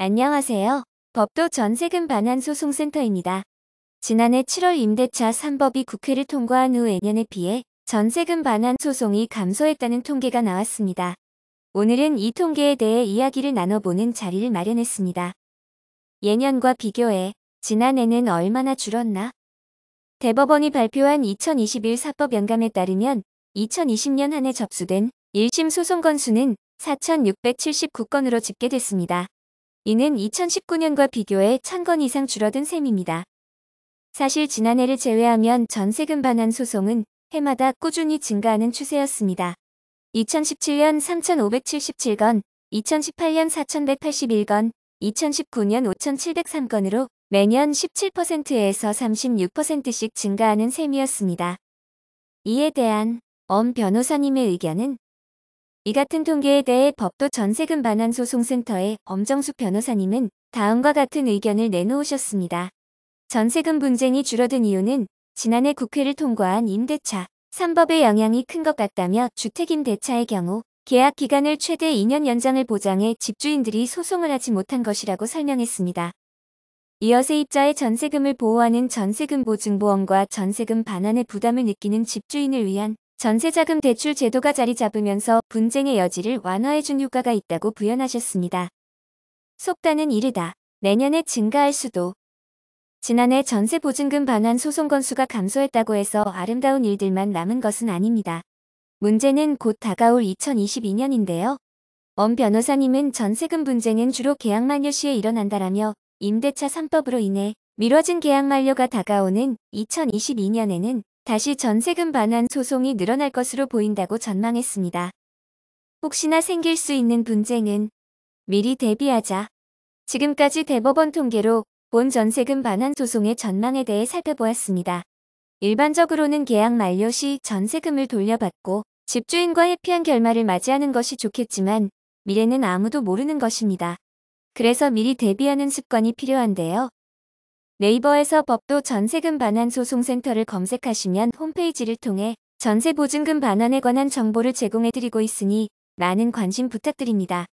안녕하세요. 법도 전세금 반환 소송센터입니다. 지난해 7월 임대차 3법이 국회를 통과한 후 예년에 비해 전세금 반환 소송이 감소했다는 통계가 나왔습니다. 오늘은 이 통계에 대해 이야기를 나눠보는 자리를 마련했습니다. 예년과 비교해 지난해는 얼마나 줄었나? 대법원이 발표한 2021 사법 연감에 따르면 2020년 한 해 접수된 1심 소송 건수는 4,679건으로 집계됐습니다. 이는 2019년과 비교해 1,000건 이상 줄어든 셈입니다. 사실 지난해를 제외하면 전세금 반환 소송은 해마다 꾸준히 증가하는 추세였습니다. 2017년 3,577건, 2018년 4,181건, 2019년 5,703건으로 매년 17%에서 36%씩 증가하는 셈이었습니다. 이에 대한 엄 변호사님의 의견은? 이 같은 통계에 대해 법도 전세금 반환 소송센터의 엄정숙 변호사님은 다음과 같은 의견을 내놓으셨습니다. 전세금 분쟁이 줄어든 이유는 지난해 국회를 통과한 임대차 3법의 영향이 큰 것 같다며 주택임대차의 경우 계약 기간을 최대 2년 연장을 보장해 집주인들이 소송을 하지 못한 것이라고 설명했습니다. 이어 세입자의 전세금을 보호하는 전세금 보증보험과 전세금 반환의 부담을 느끼는 집주인을 위한 전세자금 대출 제도가 자리 잡으면서 분쟁의 여지를 완화해준 효과가 있다고 부연하셨습니다. 속단은 이르다. 내년에 증가할 수도. 지난해 전세보증금 반환 소송 건수가 감소했다고 해서 아름다운 일들만 남은 것은 아닙니다. 문제는 곧 다가올 2022년인데요. 엄 변호사님은 전세금 분쟁은 주로 계약 만료 시에 일어난다라며 임대차 3법으로 인해 미뤄진 계약 만료가 다가오는 2022년에는 다시 전세금 반환 소송이 늘어날 것으로 보인다고 전망했습니다. 혹시나 생길 수 있는 분쟁은 미리 대비하자. 지금까지 대법원 통계로 본 전세금 반환 소송의 전망에 대해 살펴보았습니다. 일반적으로는 계약 만료 시 전세금을 돌려받고 집주인과 해피한 결말을 맞이하는 것이 좋겠지만 미래는 아무도 모르는 것입니다. 그래서 미리 대비하는 습관이 필요한데요. 네이버에서 법도 전세금 반환 소송센터를 검색하시면 홈페이지를 통해 전세보증금 반환에 관한 정보를 제공해드리고 있으니 많은 관심 부탁드립니다.